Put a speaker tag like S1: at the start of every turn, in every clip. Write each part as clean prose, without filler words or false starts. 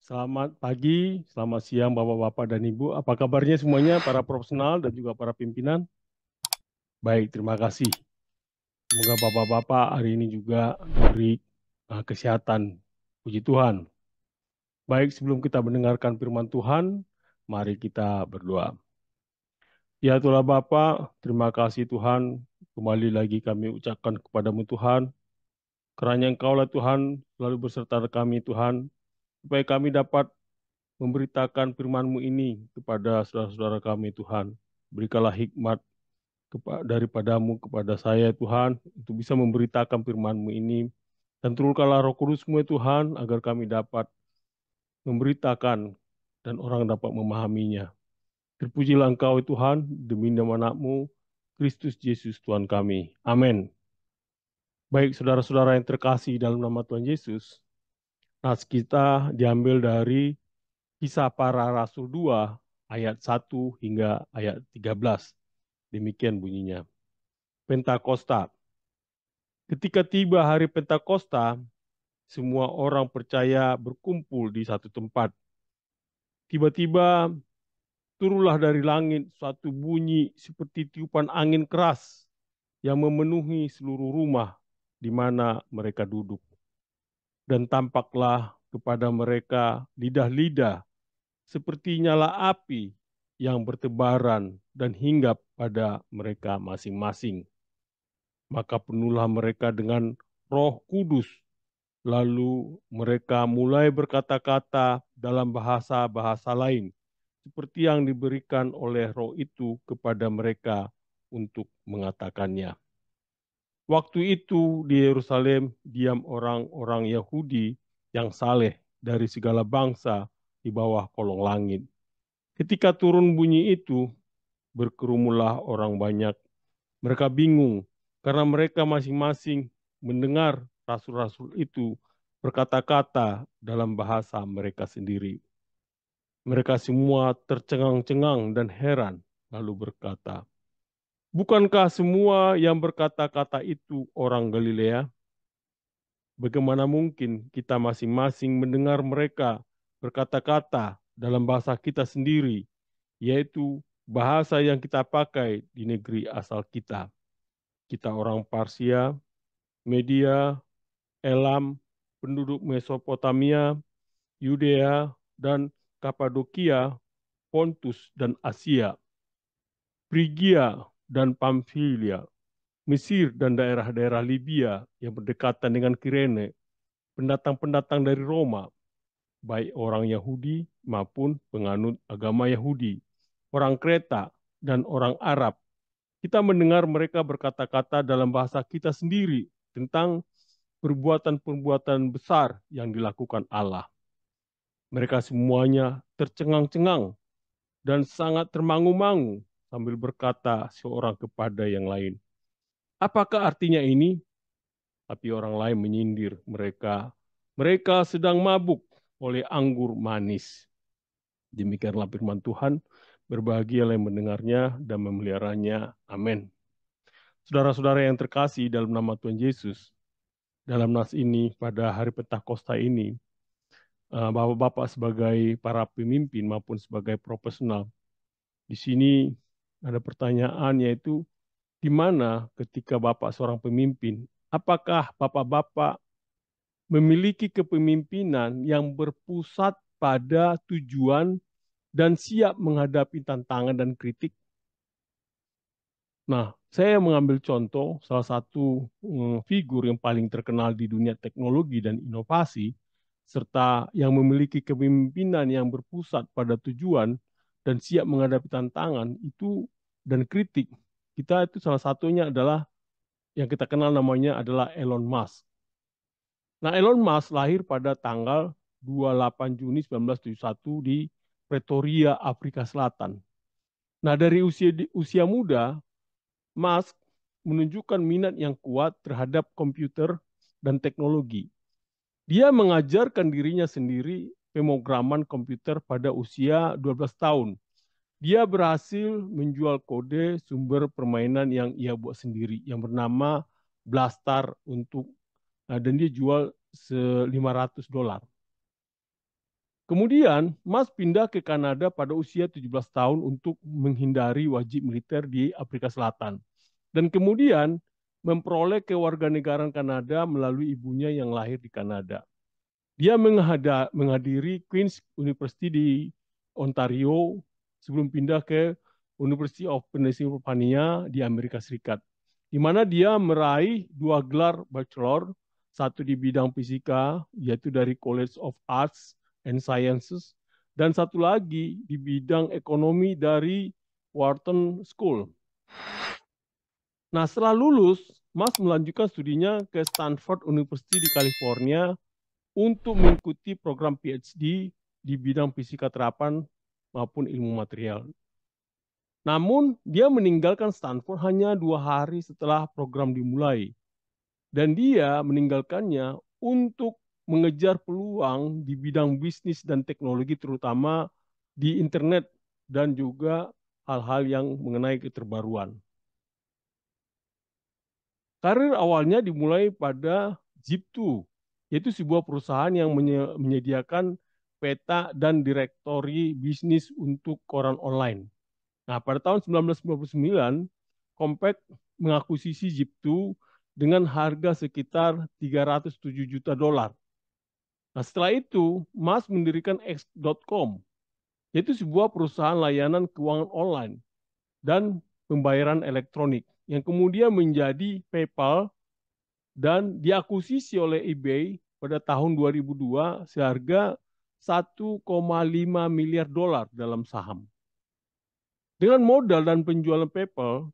S1: Selamat pagi, selamat siang Bapak-Bapak dan Ibu. Apa kabarnya semuanya para profesional dan juga para pimpinan? Baik, terima kasih. Semoga Bapak-Bapak hari ini juga diberi kesehatan. Puji Tuhan. Baik, sebelum kita mendengarkan firman Tuhan, mari kita berdoa. Ya Tuhan Bapa, terima kasih Tuhan. Kembali lagi kami ucapkan kepadamu Tuhan. Kerana Engkaulah Tuhan selalu berserta kami Tuhan. Supaya kami dapat memberitakan firman-Mu ini kepada saudara-saudara kami Tuhan. Berikanlah hikmat daripadamu kepada saya Tuhan untuk bisa memberitakan firman-Mu ini. Dan turunkanlah roh kudus-Mu ya Tuhan agar kami dapat memberitakan dan orang dapat memahaminya. Terpujilah Engkau ya Tuhan demi nama anak-Mu Kristus Yesus Tuhan kami. Amin. Baik saudara-saudara yang terkasih dalam nama Tuhan Yesus, nas kita diambil dari Kisah Para Rasul 2 ayat 1 hingga ayat 13. Demikian bunyinya. Pentakosta. Ketika tiba hari Pentakosta, semua orang percaya berkumpul di satu tempat. Tiba-tiba turunlah dari langit suatu bunyi seperti tiupan angin keras yang memenuhi seluruh rumah di mana mereka duduk. Dan tampaklah kepada mereka lidah-lidah seperti nyala api yang bertebaran dan hinggap pada mereka masing-masing. Maka penuhlah mereka dengan Roh Kudus, lalu mereka mulai berkata-kata dalam bahasa-bahasa lain, seperti yang diberikan oleh Roh itu kepada mereka untuk mengatakannya. Waktu itu di Yerusalem diam orang-orang Yahudi yang saleh dari segala bangsa di bawah kolong langit. Ketika turun bunyi itu, berkerumunlah orang banyak. Mereka bingung karena mereka masing-masing mendengar rasul-rasul itu berkata-kata dalam bahasa mereka sendiri. Mereka semua tercengang-cengang dan heran, lalu berkata, "Bukankah semua yang berkata-kata itu orang Galilea? Bagaimana mungkin kita masing-masing mendengar mereka berkata-kata dalam bahasa kita sendiri, yaitu bahasa yang kita pakai di negeri asal kita. Kita orang Parsia, Media, Elam, penduduk Mesopotamia, Yudea, dan Kapadokia, Pontus dan Asia, Frigia dan Pamfilia, Mesir dan daerah-daerah Libya yang berdekatan dengan Kirene, pendatang-pendatang dari Roma, baik orang Yahudi maupun penganut agama Yahudi, orang Kreta dan orang Arab. Kita mendengar mereka berkata-kata dalam bahasa kita sendiri tentang perbuatan-perbuatan besar yang dilakukan Allah. Mereka semuanya tercengang-cengang dan sangat termangu-mangu sambil berkata seorang kepada yang lain, "Apakah artinya ini?" Tapi orang lain menyindir mereka. Mereka sedang mabuk oleh anggur manis. Demikianlah firman Tuhan. Berbahagialah yang mendengarnya dan memeliharanya. Amin. Saudara-saudara yang terkasih dalam nama Tuhan Yesus, dalam nas ini pada hari Pentakosta ini, Bapak-bapak sebagai para pemimpin maupun sebagai profesional, di sini ada pertanyaan yaitu di mana ketika Bapak seorang pemimpin, apakah Bapak-bapak memiliki kepemimpinan yang berpusat pada tujuan dan siap menghadapi tantangan dan kritik? Nah, saya mengambil contoh salah satu figur yang paling terkenal di dunia teknologi dan inovasi, serta yang memiliki kepemimpinan yang berpusat pada tujuan dan siap menghadapi tantangan itu dan kritik. Kita itu salah satunya adalah yang kita kenal namanya adalah Elon Musk. Nah, Elon Musk lahir pada tanggal 28 Juni 1971 di Pretoria, Afrika Selatan. Nah, dari usia muda, Musk menunjukkan minat yang kuat terhadap komputer dan teknologi. Dia mengajarkan dirinya sendiri pemrograman komputer pada usia 12 tahun. Dia berhasil menjual kode sumber permainan yang ia buat sendiri yang bernama Blastar dan dia jual $500. Kemudian, Mas pindah ke Kanada pada usia 17 tahun untuk menghindari wajib militer di Afrika Selatan. Dan kemudian memperoleh kewarganegaraan Kanada melalui ibunya yang lahir di Kanada. Dia menghadiri Queen's University di Ontario sebelum pindah ke University of Pennsylvania di Amerika Serikat, di mana dia meraih 2 gelar bachelor, satu di bidang fisika, yaitu dari College of Arts and Sciences, dan satu lagi di bidang ekonomi dari Wharton School. Nah, setelah lulus, Mas melanjutkan studinya ke Stanford University di California untuk mengikuti program PhD di bidang fisika terapan maupun ilmu material. Namun, dia meninggalkan Stanford hanya 2 hari setelah program dimulai. Dan dia meninggalkannya untuk mengejar peluang di bidang bisnis dan teknologi, terutama di internet dan juga hal-hal yang mengenai keterbaruan. Karir awalnya dimulai pada Zip2, yaitu sebuah perusahaan yang menyediakan peta dan direktori bisnis untuk koran online. Nah, pada tahun 1999, Compaq mengakuisisi Zip2 dengan harga sekitar 307 juta dolar. Nah, setelah itu, Mas mendirikan X.com, yaitu sebuah perusahaan layanan keuangan online dan pembayaran elektronik, yang kemudian menjadi PayPal dan diakuisisi oleh eBay pada tahun 2002 seharga 1,5 miliar dolar dalam saham. Dengan modal dan penjualan PayPal,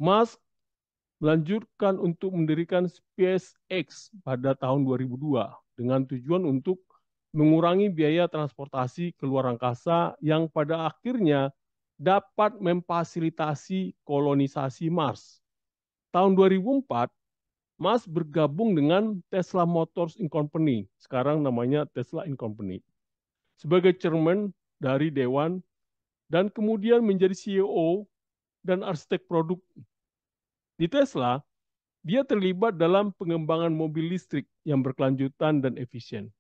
S1: Musk melanjutkan untuk mendirikan SpaceX pada tahun 2002 dengan tujuan untuk mengurangi biaya transportasi ke luar angkasa yang pada akhirnya dapat memfasilitasi kolonisasi Mars. Tahun 2004, Mas bergabung dengan Tesla Motors Inc. Sekarang namanya Tesla Inc. Sebagai chairman dari Dewan dan kemudian menjadi CEO dan arsitek produk. Di Tesla, dia terlibat dalam pengembangan mobil listrik yang berkelanjutan dan efisien.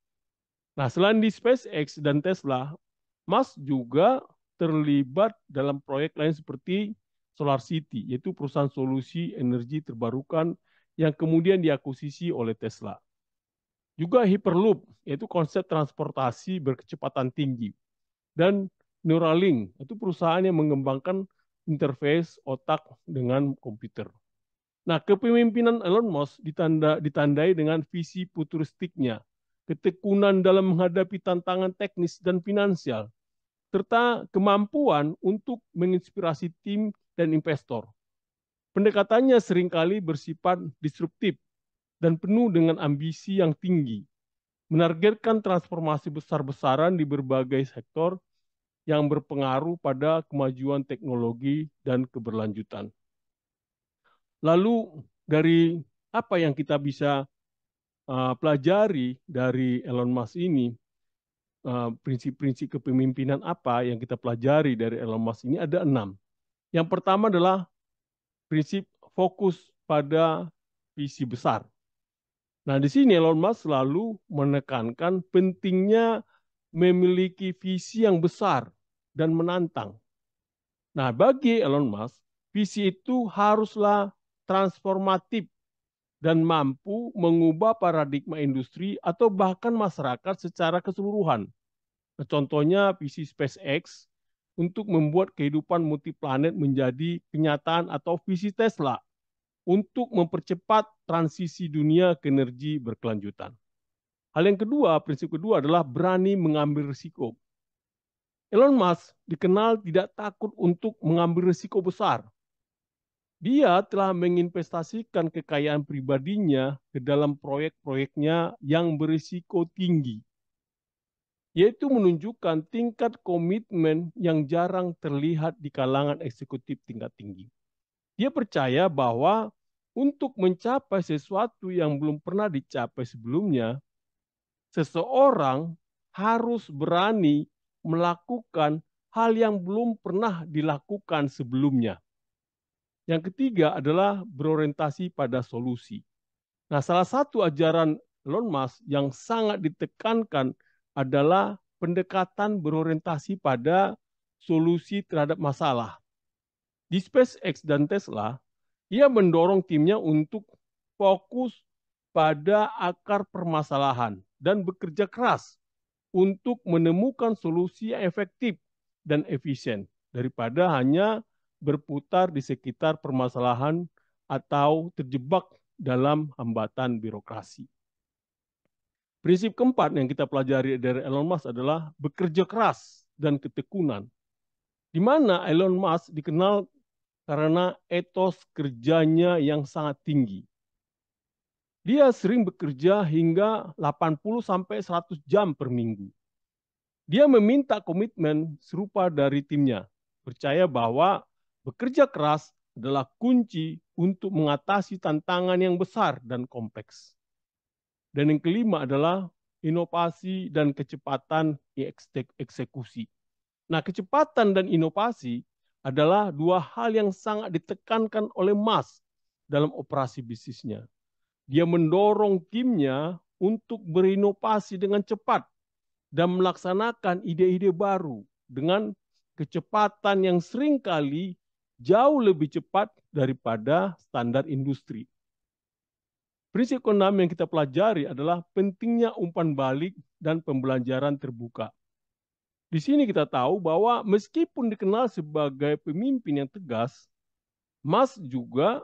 S1: Nah, selain di SpaceX dan Tesla, Mas juga terlibat dalam proyek lain seperti Solar City, yaitu perusahaan solusi energi terbarukan yang kemudian diakuisisi oleh Tesla. Juga Hyperloop, yaitu konsep transportasi berkecepatan tinggi. Dan Neuralink, itu perusahaan yang mengembangkan interface otak dengan komputer. Nah, kepemimpinan Elon Musk ditandai dengan visi futuristiknya, ketekunan dalam menghadapi tantangan teknis dan finansial, serta kemampuan untuk menginspirasi tim dan investor. Pendekatannya seringkali bersifat disruptif dan penuh dengan ambisi yang tinggi, menargetkan transformasi besar-besaran di berbagai sektor yang berpengaruh pada kemajuan teknologi dan keberlanjutan. Lalu dari apa yang kita bisa pelajari dari Elon Musk ini, prinsip-prinsip kepemimpinan apa yang kita pelajari dari Elon Musk ini ada 6. Yang pertama adalah prinsip fokus pada visi besar. Nah, di sini Elon Musk selalu menekankan pentingnya memiliki visi yang besar dan menantang. Nah, bagi Elon Musk, visi itu haruslah transformatif dan mampu mengubah paradigma industri atau bahkan masyarakat secara keseluruhan. Nah, contohnya visi SpaceX untuk membuat kehidupan multiplanet menjadi kenyataan atau visi Tesla untuk mempercepat transisi dunia ke energi berkelanjutan. Hal yang kedua, prinsip kedua adalah berani mengambil risiko. Elon Musk dikenal tidak takut untuk mengambil risiko besar. Dia telah menginvestasikan kekayaan pribadinya ke dalam proyek-proyeknya yang berisiko tinggi, yaitu menunjukkan tingkat komitmen yang jarang terlihat di kalangan eksekutif tingkat tinggi. Dia percaya bahwa untuk mencapai sesuatu yang belum pernah dicapai sebelumnya, seseorang harus berani melakukan hal yang belum pernah dilakukan sebelumnya. Yang ketiga adalah berorientasi pada solusi. Nah, salah satu ajaran Elon Musk yang sangat ditekankan adalah pendekatan berorientasi pada solusi terhadap masalah. Di SpaceX dan Tesla, ia mendorong timnya untuk fokus pada akar permasalahan dan bekerja keras untuk menemukan solusi yang efektif dan efisien daripada hanya berputar di sekitar permasalahan atau terjebak dalam hambatan birokrasi. Prinsip keempat yang kita pelajari dari Elon Musk adalah bekerja keras dan ketekunan, di mana Elon Musk dikenal karena etos kerjanya yang sangat tinggi. Dia sering bekerja hingga 80 sampai 100 jam per minggu. Dia meminta komitmen serupa dari timnya, percaya bahwa bekerja keras adalah kunci untuk mengatasi tantangan yang besar dan kompleks. Dan yang kelima adalah inovasi dan kecepatan eksekusi. Nah, kecepatan dan inovasi adalah dua hal yang sangat ditekankan oleh Musk dalam operasi bisnisnya. Dia mendorong timnya untuk berinovasi dengan cepat dan melaksanakan ide-ide baru dengan kecepatan yang seringkali jauh lebih cepat daripada standar industri. Prinsip keenam yang kita pelajari adalah pentingnya umpan balik dan pembelajaran terbuka. Di sini kita tahu bahwa meskipun dikenal sebagai pemimpin yang tegas, Musk juga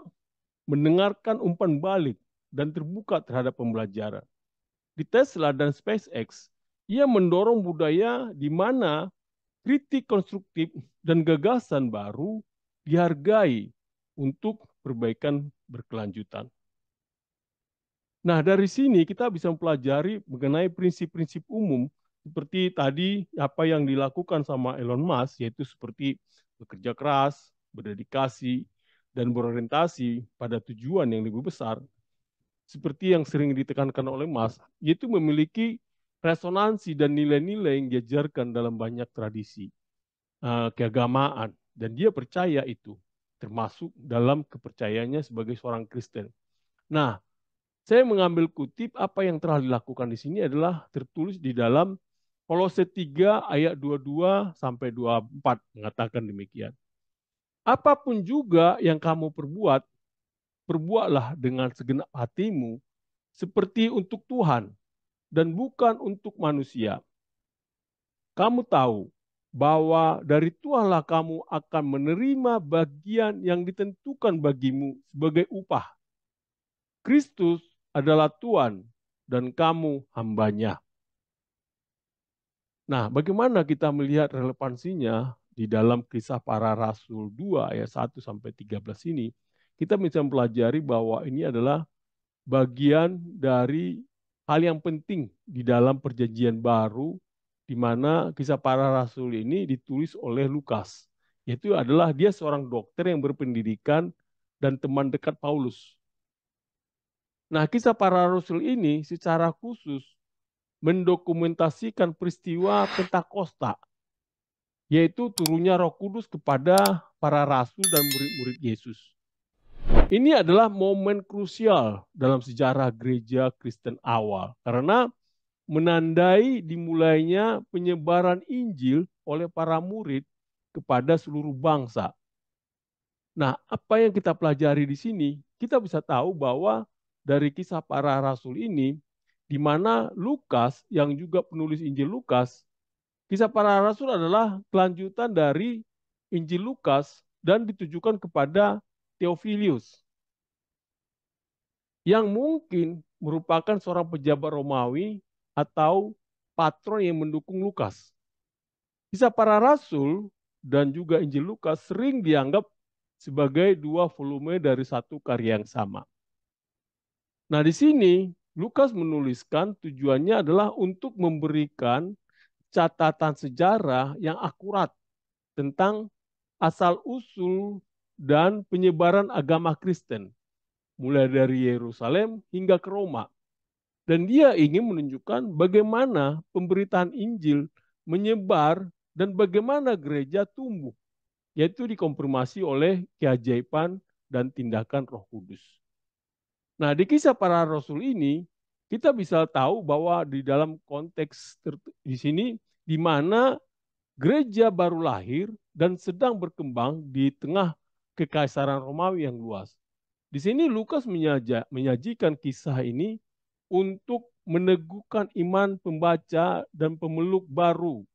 S1: mendengarkan umpan balik dan terbuka terhadap pembelajaran. Di Tesla dan SpaceX, ia mendorong budaya di mana kritik konstruktif dan gagasan baru dihargai untuk perbaikan berkelanjutan. Nah, dari sini kita bisa mempelajari mengenai prinsip-prinsip umum seperti tadi apa yang dilakukan sama Elon Musk, yaitu seperti bekerja keras, berdedikasi, dan berorientasi pada tujuan yang lebih besar, seperti yang sering ditekankan oleh Musk, yaitu memiliki resonansi dan nilai-nilai yang diajarkan dalam banyak tradisi keagamaan, dan dia percaya itu, termasuk dalam kepercayaannya sebagai seorang Kristen. Nah, saya mengambil kutip apa yang telah dilakukan di sini adalah tertulis di dalam Kolose 3 ayat 22 sampai 24 mengatakan demikian. Apapun juga yang kamu perbuat, perbuatlah dengan segenap hatimu seperti untuk Tuhan dan bukan untuk manusia. Kamu tahu bahwa dari Tuhanlah kamu akan menerima bagian yang ditentukan bagimu sebagai upah. Kristus adalah Tuhan dan kamu hambanya. Nah, bagaimana kita melihat relevansinya di dalam kisah para rasul 2 ayat 1 sampai 13 ini? Kita bisa mempelajari bahwa ini adalah bagian dari hal yang penting di dalam perjanjian baru, di mana kisah para rasul ini ditulis oleh Lukas. Yaitu adalah dia seorang dokter yang berpendidikan dan teman dekat Paulus. Nah, kisah para rasul ini secara khusus mendokumentasikan peristiwa Pentakosta, yaitu turunnya Roh Kudus kepada para rasul dan murid-murid Yesus. Ini adalah momen krusial dalam sejarah gereja Kristen awal, karena menandai dimulainya penyebaran Injil oleh para murid kepada seluruh bangsa. Nah, apa yang kita pelajari di sini, kita bisa tahu bahwa dari kisah para rasul ini, di mana Lukas yang juga penulis Injil Lukas, kisah para rasul adalah kelanjutan dari Injil Lukas dan ditujukan kepada Theophilus, yang mungkin merupakan seorang pejabat Romawi atau patron yang mendukung Lukas. Kisah para rasul dan juga Injil Lukas sering dianggap sebagai dua volume dari satu karya yang sama. Nah, di sini Lukas menuliskan tujuannya adalah untuk memberikan catatan sejarah yang akurat tentang asal-usul dan penyebaran agama Kristen, mulai dari Yerusalem hingga ke Roma. Dan dia ingin menunjukkan bagaimana pemberitaan Injil menyebar dan bagaimana gereja tumbuh, yaitu dikonfirmasi oleh keajaiban dan tindakan Roh Kudus. Nah, di kisah para rasul ini, kita bisa tahu bahwa di dalam konteks di sini, di mana gereja baru lahir dan sedang berkembang di tengah kekaisaran Romawi yang luas. Di sini Lukas menyajikan kisah ini untuk meneguhkan iman pembaca dan pemeluk baru,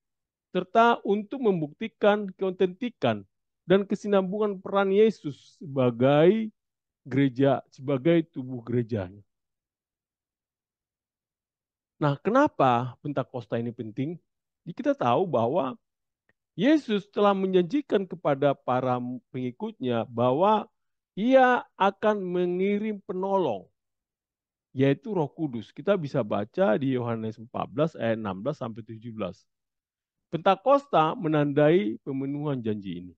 S1: serta untuk membuktikan keautentikan dan kesinambungan peran Yesus sebagai gereja, sebagai tubuh gerejanya. Nah, kenapa Pentakosta ini penting? Kita tahu bahwa Yesus telah menjanjikan kepada para pengikutnya bahwa ia akan mengirim penolong, yaitu Roh Kudus. Kita bisa baca di Yohanes 14 ayat 16 sampai 17. Pentakosta menandai pemenuhan janji ini.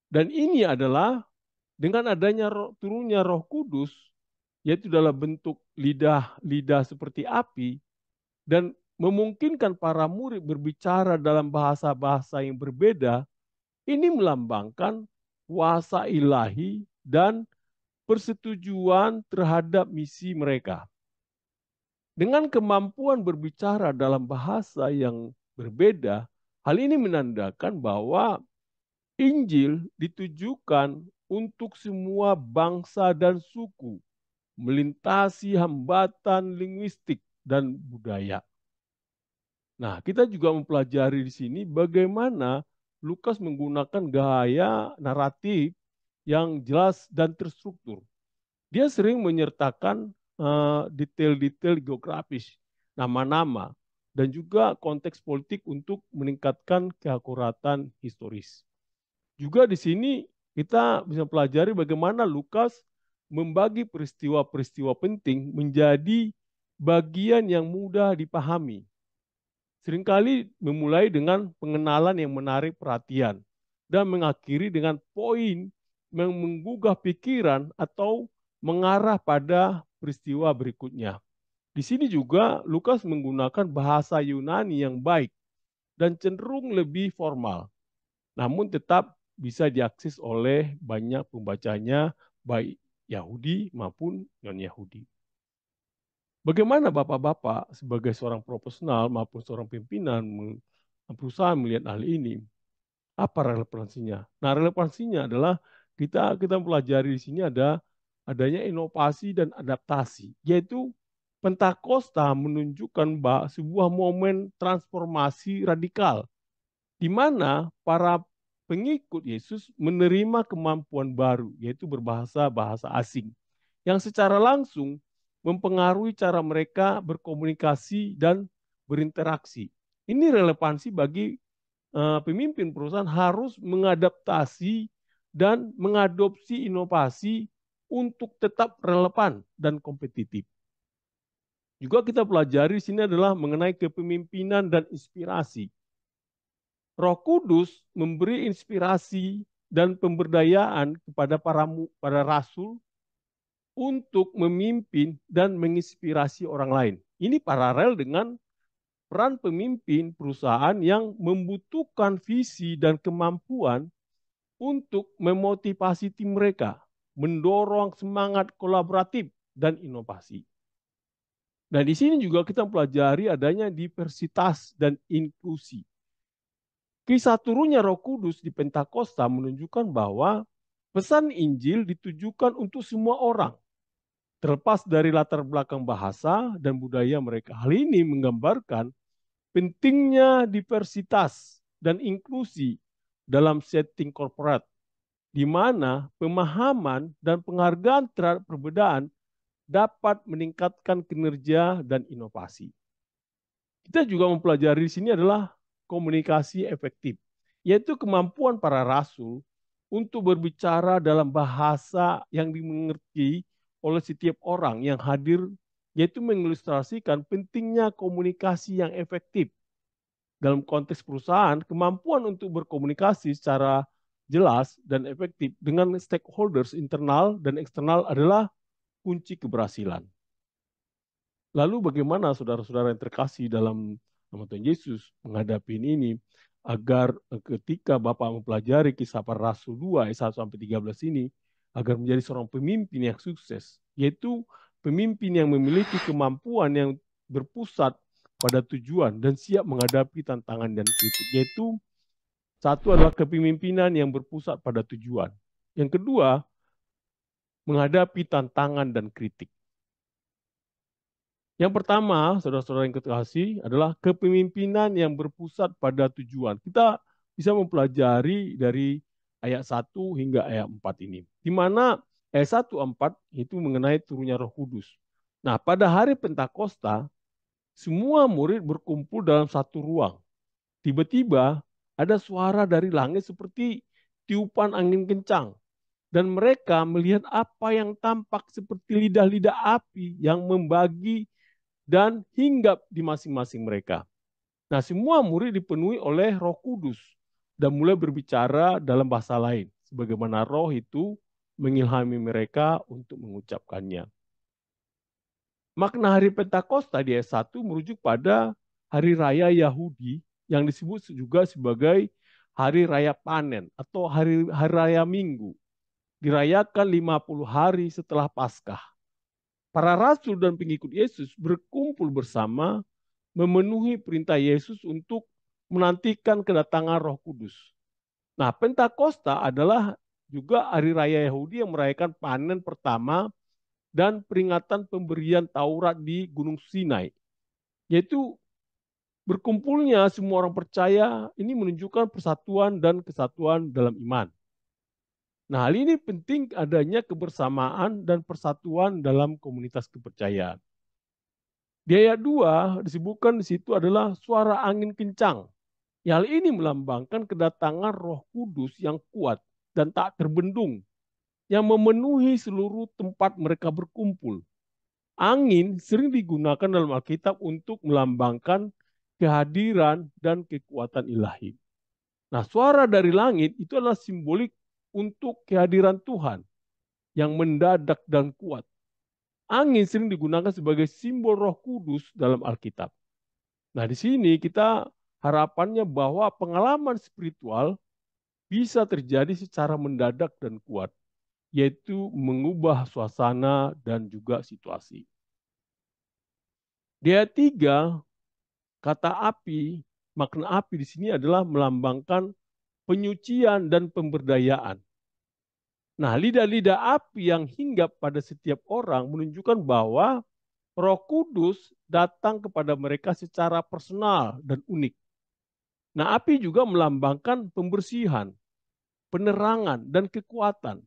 S1: Dan ini adalah dengan adanya turunnya Roh Kudus, yaitu dalam bentuk lidah seperti api, dan memungkinkan para murid berbicara dalam bahasa-bahasa yang berbeda, ini melambangkan kuasa ilahi dan persetujuan terhadap misi mereka. Dengan kemampuan berbicara dalam bahasa yang berbeda, hal ini menandakan bahwa Injil ditujukan untuk semua bangsa dan suku, melintasi hambatan linguistik dan budaya. Nah, kita juga mempelajari di sini bagaimana Lukas menggunakan gaya naratif yang jelas dan terstruktur. Dia sering menyertakan detail-detail geografis, nama-nama, dan juga konteks politik untuk meningkatkan keakuratan historis. Juga di sini kita bisa pelajari bagaimana Lukas membagi peristiwa-peristiwa penting menjadi bagian yang mudah dipahami. Seringkali memulai dengan pengenalan yang menarik perhatian dan mengakhiri dengan poin yang menggugah pikiran atau mengarah pada peristiwa berikutnya. Di sini juga Lukas menggunakan bahasa Yunani yang baik dan cenderung lebih formal, namun tetap bisa diakses oleh banyak pembacanya, baik Yahudi maupun non-Yahudi. Bagaimana Bapak-Bapak sebagai seorang profesional maupun seorang pimpinan perusahaan melihat hal ini? Apa relevansinya? Nah, relevansinya adalah kita pelajari di sini adanya inovasi dan adaptasi, yaitu Pentakosta menunjukkan sebuah momen transformasi radikal di mana para pengikut Yesus menerima kemampuan baru, yaitu berbahasa-bahasa asing, yang secara langsung mempengaruhi cara mereka berkomunikasi dan berinteraksi. Ini relevansi bagi pemimpin perusahaan harus mengadaptasi dan mengadopsi inovasi untuk tetap relevan dan kompetitif. Juga kita pelajari di sini adalah mengenai kepemimpinan dan inspirasi. Roh Kudus memberi inspirasi dan pemberdayaan kepada para rasul untuk memimpin dan menginspirasi orang lain. Ini paralel dengan peran pemimpin perusahaan yang membutuhkan visi dan kemampuan untuk memotivasi tim mereka, mendorong semangat kolaboratif dan inovasi. Nah, di sini juga kita pelajari adanya diversitas dan inklusi. Kisah turunnya Roh Kudus di Pentakosta menunjukkan bahwa pesan Injil ditujukan untuk semua orang, terlepas dari latar belakang bahasa dan budaya mereka. Hal ini menggambarkan pentingnya diversitas dan inklusi dalam setting korporat, di mana pemahaman dan penghargaan terhadap perbedaan dapat meningkatkan kinerja dan inovasi. Kita juga mempelajari di sini adalah komunikasi efektif, yaitu kemampuan para rasul untuk berbicara dalam bahasa yang dimengerti oleh setiap orang yang hadir, yaitu mengilustrasikan pentingnya komunikasi yang efektif. Dalam konteks perusahaan, kemampuan untuk berkomunikasi secara jelas dan efektif dengan stakeholders internal dan eksternal adalah kunci keberhasilan. Lalu bagaimana saudara-saudara yang terkasih dalam nama Tuhan Yesus menghadapi ini agar ketika Bapak mempelajari kisah para Rasul 2 ayat 1 sampai 13 ini agar menjadi seorang pemimpin yang sukses, yaitu pemimpin yang memiliki kemampuan yang berpusat pada tujuan dan siap menghadapi tantangan dan kritik. Yaitu satu adalah kepemimpinan yang berpusat pada tujuan. Yang kedua, menghadapi tantangan dan kritik. Yang pertama, saudara-saudara yang kekasih, adalah kepemimpinan yang berpusat pada tujuan. Kita bisa mempelajari dari ayat 1 hingga ayat 4 ini. Di mana ayat 1 4 itu mengenai turunnya Roh Kudus. Nah, pada hari Pentakosta, semua murid berkumpul dalam satu ruang. Tiba-tiba ada suara dari langit seperti tiupan angin kencang. Dan mereka melihat apa yang tampak seperti lidah-lidah api yang membagi dan hinggap di masing-masing mereka. Nah, semua murid dipenuhi oleh Roh Kudus dan mulai berbicara dalam bahasa lain, sebagaimana Roh itu mengilhami mereka untuk mengucapkannya. Makna hari Pentakosta di ayat 1 merujuk pada hari raya Yahudi yang disebut juga sebagai hari raya panen atau hari raya Minggu. Dirayakan 50 hari setelah Paskah. Para rasul dan pengikut Yesus berkumpul bersama memenuhi perintah Yesus untuk menantikan kedatangan Roh Kudus. Nah, Pentakosta adalah juga hari raya Yahudi yang merayakan panen pertama dan peringatan pemberian Taurat di Gunung Sinai. Yaitu berkumpulnya semua orang percaya ini menunjukkan persatuan dan kesatuan dalam iman. Nah, hal ini penting adanya kebersamaan dan persatuan dalam komunitas kepercayaan. Di ayat 2 disebutkan di situ adalah suara angin kencang. Hal ini melambangkan kedatangan Roh Kudus yang kuat dan tak terbendung yang memenuhi seluruh tempat mereka berkumpul. Angin sering digunakan dalam Alkitab untuk melambangkan kehadiran dan kekuatan ilahi. Nah, suara dari langit itu adalah simbolik untuk kehadiran Tuhan yang mendadak dan kuat. Angin sering digunakan sebagai simbol Roh Kudus dalam Alkitab. Nah, di sini kita harapannya bahwa pengalaman spiritual bisa terjadi secara mendadak dan kuat, yaitu mengubah suasana dan juga situasi. Di ayat 3, kata api, makna api di sini adalah melambangkan penyucian dan pemberdayaan. Nah, lidah-lidah api yang hinggap pada setiap orang menunjukkan bahwa Roh Kudus datang kepada mereka secara personal dan unik. Nah, api juga melambangkan pembersihan, penerangan, dan kekuatan.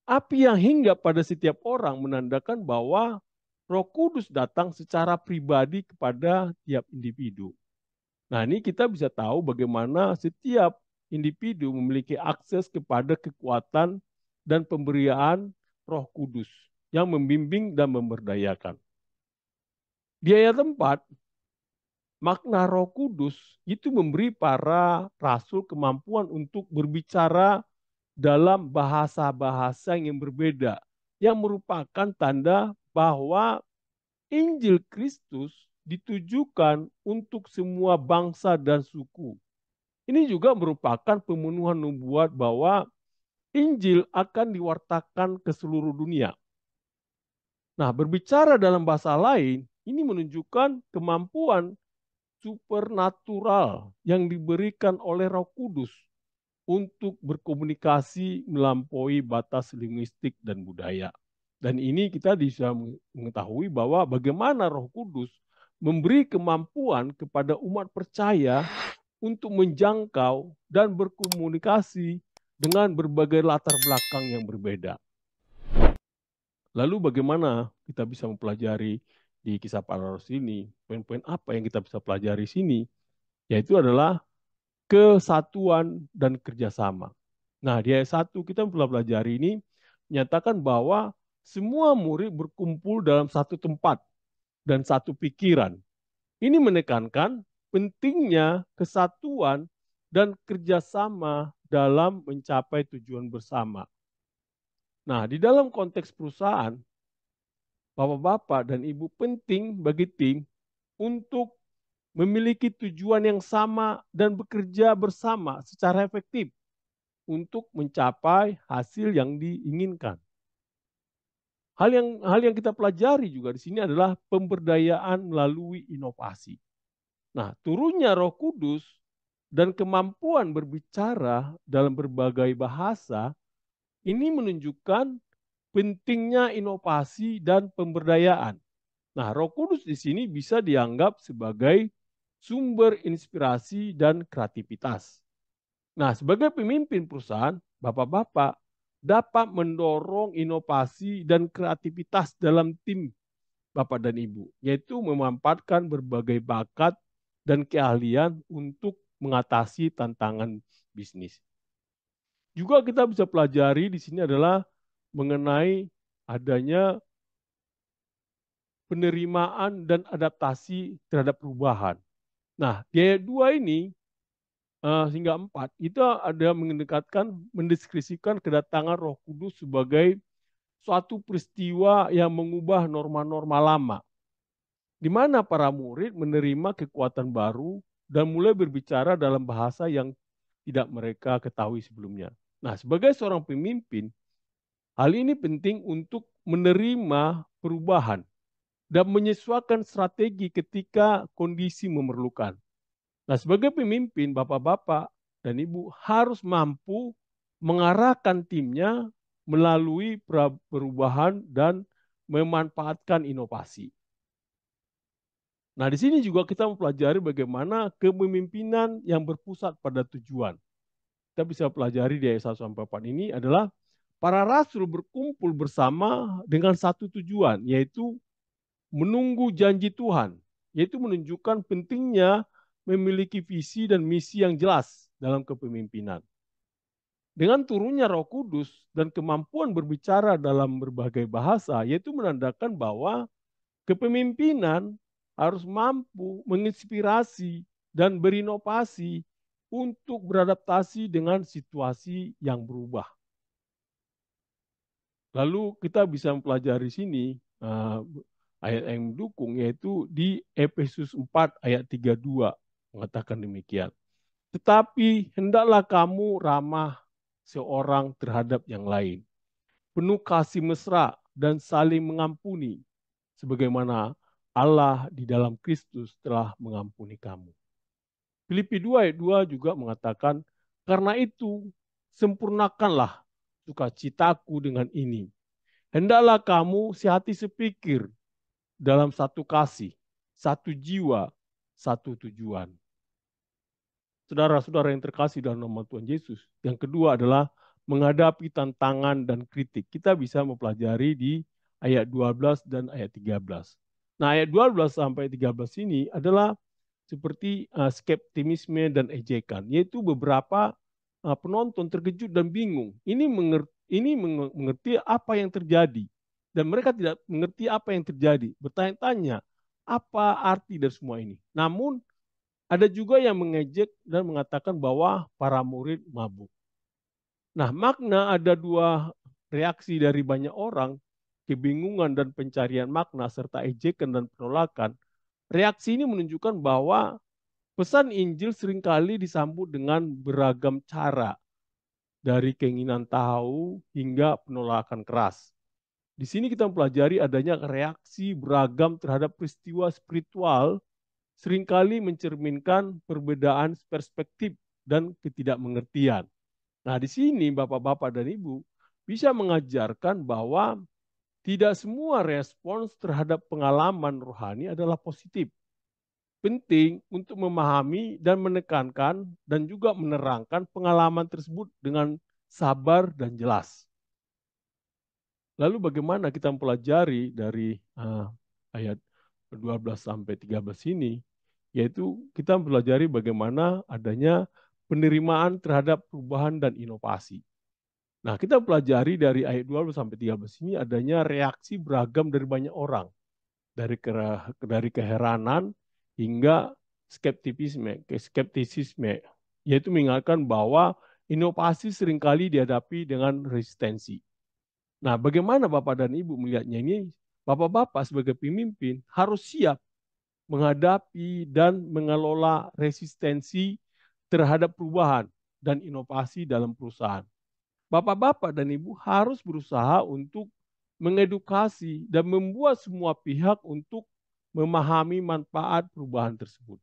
S1: Api yang hinggap pada setiap orang menandakan bahwa Roh Kudus datang secara pribadi kepada tiap individu. Nah, ini kita bisa tahu bagaimana setiap individu memiliki akses kepada kekuatan dan pemberian Roh Kudus yang membimbing dan memberdayakan. Di ayat 4, makna Roh Kudus itu memberi para rasul kemampuan untuk berbicara dalam bahasa-bahasa yang berbeda, yang merupakan tanda bahwa Injil Kristus ditujukan untuk semua bangsa dan suku. Ini juga merupakan pemenuhan nubuat bahwa Injil akan diwartakan ke seluruh dunia. Nah, berbicara dalam bahasa lain, ini menunjukkan kemampuan supernatural yang diberikan oleh Roh Kudus untuk berkomunikasi melampaui batas linguistik dan budaya. Dan ini kita bisa mengetahui bahwa bagaimana Roh Kudus memberi kemampuan kepada umat percaya untuk menjangkau dan berkomunikasi dengan berbagai latar belakang yang berbeda. Lalu bagaimana kita bisa mempelajari di kisah para rasul ini? Poin-poin apa yang kita bisa pelajari sini? Yaitu adalah kesatuan dan kerjasama. Nah, di ayat 1 kita mempelajari ini menyatakan bahwa semua murid berkumpul dalam satu tempat dan satu pikiran. Ini menekankan pentingnya kesatuan dan kerjasama dalam mencapai tujuan bersama. Nah, di dalam konteks perusahaan, bapak-bapak dan ibu penting bagi tim untuk memiliki tujuan yang sama dan bekerja bersama secara efektif untuk mencapai hasil yang diinginkan. Hal yang kita pelajari juga di sini adalah pemberdayaan melalui inovasi. Nah, turunnya Roh Kudus dan kemampuan berbicara dalam berbagai bahasa ini menunjukkan pentingnya inovasi dan pemberdayaan. Nah, Roh Kudus di sini bisa dianggap sebagai sumber inspirasi dan kreativitas. Nah, sebagai pemimpin perusahaan, Bapak-bapak dapat mendorong inovasi dan kreativitas dalam tim Bapak dan Ibu, yaitu memanfaatkan berbagai bakat dan keahlian untuk mengatasi tantangan bisnis. Juga kita bisa pelajari di sini adalah mengenai adanya penerimaan dan adaptasi terhadap perubahan. Nah, di ayat 2 ini hingga 4 itu ada mendekatkan mendeskripsikan kedatangan Roh Kudus sebagai suatu peristiwa yang mengubah norma-norma lama, di mana para murid menerima kekuatan baru dan mulai berbicara dalam bahasa yang tidak mereka ketahui sebelumnya. Nah, sebagai seorang pemimpin, hal ini penting untuk menerima perubahan dan menyesuaikan strategi ketika kondisi memerlukan. Nah, sebagai pemimpin, bapak-bapak dan ibu harus mampu mengarahkan timnya melalui perubahan dan memanfaatkan inovasi. Nah, di sini juga kita mempelajari bagaimana kepemimpinan yang berpusat pada tujuan. Kita bisa pelajari di ayat 1 sampai 4 ini adalah para rasul berkumpul bersama dengan satu tujuan, yaitu menunggu janji Tuhan, yaitu menunjukkan pentingnya memiliki visi dan misi yang jelas dalam kepemimpinan. Dengan turunnya Roh Kudus dan kemampuan berbicara dalam berbagai bahasa, yaitu menandakan bahwa kepemimpinan harus mampu menginspirasi dan berinovasi untuk beradaptasi dengan situasi yang berubah. Lalu kita bisa mempelajari sini ayat yang mendukung, yaitu di Efesus 4 ayat 32 mengatakan demikian. Tetapi hendaklah kamu ramah seorang terhadap yang lain, penuh kasih mesra dan saling mengampuni, sebagaimana Allah di dalam Kristus telah mengampuni kamu. Filipi 2 ayat 2 juga mengatakan, karena itu sempurnakanlah sukacitaku dengan ini. Hendaklah kamu sehati sepikir dalam satu kasih, satu jiwa, satu tujuan. Saudara-saudara yang terkasih dalam nama Tuhan Yesus. Yang kedua adalah menghadapi tantangan dan kritik. Kita bisa mempelajari di ayat 12 dan ayat 13. Nah, ayat 12 sampai 13 ini adalah seperti skeptisme dan ejekan, yaitu beberapa penonton terkejut dan bingung. Ini mengerti apa yang terjadi dan mereka tidak mengerti apa yang terjadi. Bertanya-tanya apa arti dari semua ini. Namun ada juga yang mengejek dan mengatakan bahwa para murid mabuk. Nah, makna ada dua reaksi dari banyak orang, kebingungan dan pencarian makna serta ejekan dan penolakan. Reaksi ini menunjukkan bahwa pesan Injil seringkali disambut dengan beragam cara, dari keinginan tahu hingga penolakan keras. Di sini kita mempelajari adanya reaksi beragam terhadap peristiwa spiritual seringkali mencerminkan perbedaan perspektif dan ketidakmengertian. Nah, di sini Bapak-bapak dan Ibu bisa mengajarkan bahwa tidak semua respons terhadap pengalaman rohani adalah positif. Penting untuk memahami dan menekankan dan juga menerangkan pengalaman tersebut dengan sabar dan jelas. Lalu bagaimana kita mempelajari dari ayat 12 sampai 13 ini, yaitu kita mempelajari bagaimana adanya penerimaan terhadap perubahan dan inovasi. Nah, kita pelajari dari ayat 12 sampai 13 ini adanya reaksi beragam dari banyak orang, dari keheranan hingga skeptisisme, yaitu mengingatkan bahwa inovasi seringkali dihadapi dengan resistensi. Nah, bagaimana Bapak dan Ibu melihatnya ini? Bapak-bapak sebagai pemimpin harus siap menghadapi dan mengelola resistensi terhadap perubahan dan inovasi dalam perusahaan. Bapak-bapak dan Ibu harus berusaha untuk mengedukasi, dan membuat semua pihak untuk memahami manfaat perubahan tersebut.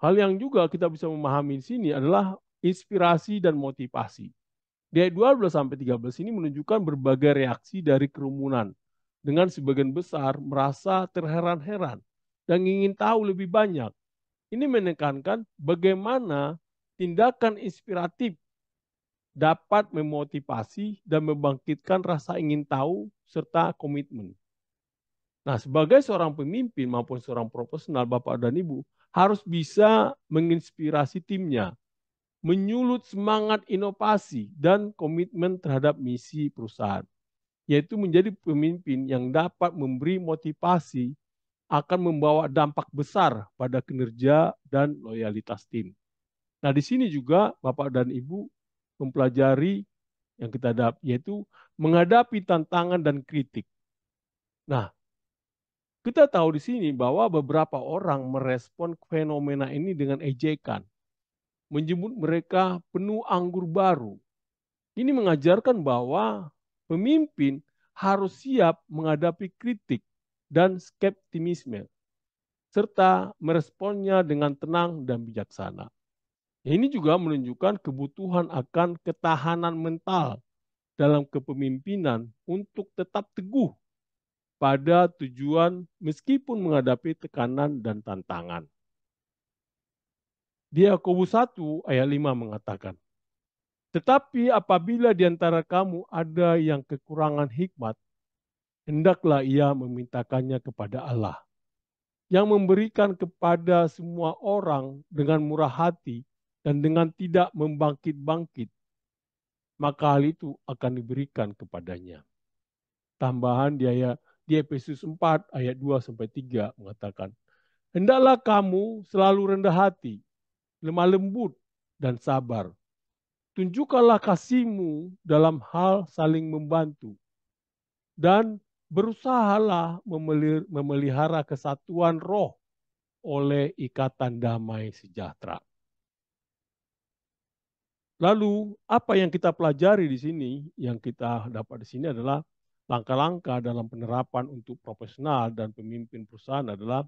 S1: Hal yang juga kita bisa memahami di sini adalah inspirasi dan motivasi. Di ayat 12 sampai 13 ini menunjukkan berbagai reaksi dari kerumunan dengan sebagian besar merasa terheran-heran dan ingin tahu lebih banyak. Ini menekankan bagaimana tindakan inspiratif dapat memotivasi dan membangkitkan rasa ingin tahu serta komitmen. Nah, sebagai seorang pemimpin maupun seorang profesional, Bapak dan Ibu, harus bisa menginspirasi timnya, menyulut semangat inovasi dan komitmen terhadap misi perusahaan, yaitu menjadi pemimpin yang dapat memberi motivasi akan membawa dampak besar pada kinerja dan loyalitas tim. Nah, di sini juga Bapak dan Ibu mempelajari yang kita dapat, yaitu menghadapi tantangan dan kritik. Nah, kita tahu di sini bahwa beberapa orang merespon fenomena ini dengan ejekan, menyebut mereka penuh anggur baru. Ini mengajarkan bahwa pemimpin harus siap menghadapi kritik dan skeptisisme, serta meresponnya dengan tenang dan bijaksana. Ini juga menunjukkan kebutuhan akan ketahanan mental dalam kepemimpinan untuk tetap teguh pada tujuan meskipun menghadapi tekanan dan tantangan. Di Yakobus 1 ayat 5 mengatakan, tetapi apabila di antara kamu ada yang kekurangan hikmat, hendaklah ia memintakannya kepada Allah, yang memberikan kepada semua orang dengan murah hati dan dengan tidak membangkit-bangkit, maka hal itu akan diberikan kepadanya. Tambahan di Efesus 4 ayat 2 sampai 3 mengatakan, hendaklah kamu selalu rendah hati, lemah lembut dan sabar. Tunjukkanlah kasihmu dalam hal saling membantu dan berusahalah memelihara kesatuan roh oleh ikatan damai sejahtera. Lalu apa yang kita pelajari di sini, yang kita dapat di sini adalah langkah-langkah dalam penerapan untuk profesional dan pemimpin perusahaan adalah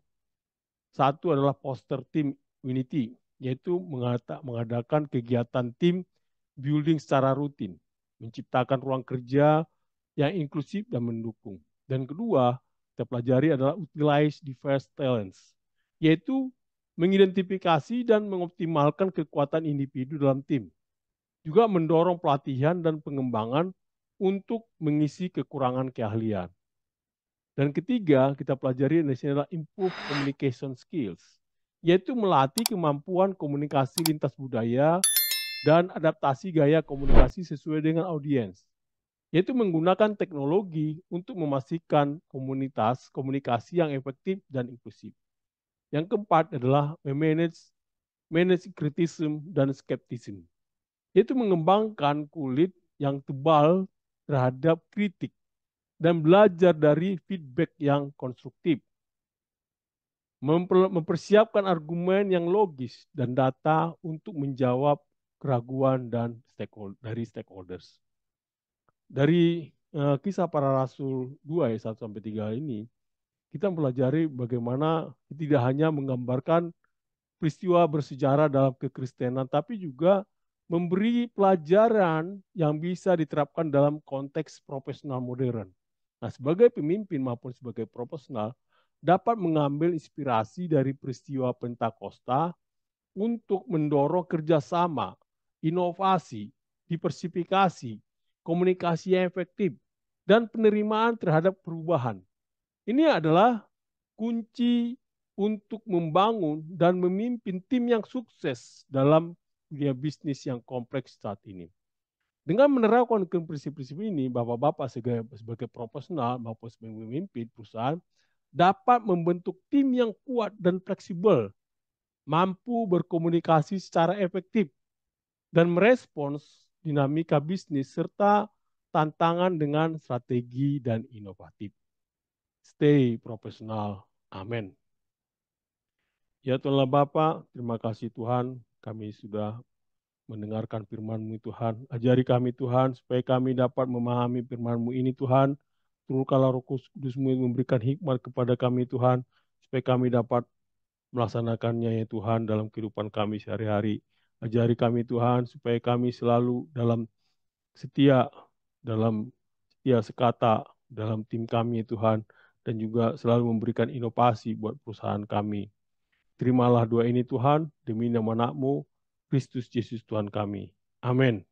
S1: satu adalah foster team unity, yaitu mengadakan kegiatan tim building secara rutin, menciptakan ruang kerja yang inklusif dan mendukung. Dan kedua, kita pelajari adalah utilize diverse talents, yaitu mengidentifikasi dan mengoptimalkan kekuatan individu dalam tim. Juga mendorong pelatihan dan pengembangan untuk mengisi kekurangan keahlian. Dan ketiga, kita pelajari di sini adalah improve communication skills, yaitu melatih kemampuan komunikasi lintas budaya dan adaptasi gaya komunikasi sesuai dengan audiens, yaitu menggunakan teknologi untuk memastikan komunikasi yang efektif dan inklusif. Yang keempat adalah manage criticism dan skepticism, yaitu mengembangkan kulit yang tebal terhadap kritik dan belajar dari feedback yang konstruktif. Mempersiapkan argumen yang logis dan data untuk menjawab keraguan dan dari stakeholders. Dari kisah para rasul 2 ayat 1 sampai 3 ini, kita mempelajari bagaimana tidak hanya menggambarkan peristiwa bersejarah dalam kekristenan, tapi juga memberi pelajaran yang bisa diterapkan dalam konteks profesional modern. Nah, sebagai pemimpin maupun sebagai profesional, dapat mengambil inspirasi dari peristiwa Pentakosta untuk mendorong kerjasama, inovasi, diversifikasi, komunikasi yang efektif, dan penerimaan terhadap perubahan. Ini adalah kunci untuk membangun dan memimpin tim yang sukses dalam dunia bisnis yang kompleks saat ini. Dengan menerapkan prinsip-prinsip ini, Bapak-Bapak sebagai profesional maupun sebagai pemimpin perusahaan dapat membentuk tim yang kuat dan fleksibel, mampu berkomunikasi secara efektif, dan merespons dinamika bisnis serta tantangan dengan strategi dan inovatif. Stay profesional. Amin. Ya Tuhan Bapak, terima kasih Tuhan, kami sudah mendengarkan firman-Mu Tuhan. Ajari kami Tuhan, supaya kami dapat memahami firman-Mu ini Tuhan. Turunkanlah Roh Kudus-Mu yang memberikan hikmat kepada kami Tuhan, supaya kami dapat melaksanakannya ya Tuhan dalam kehidupan kami sehari-hari. Ajari kami Tuhan, supaya kami selalu setia, dalam setia sekata, dalam tim kami ya Tuhan, dan juga selalu memberikan inovasi buat perusahaan kami. Terimalah doa ini Tuhan, demi nama Anakmu, Kristus Yesus Tuhan kami. Amin.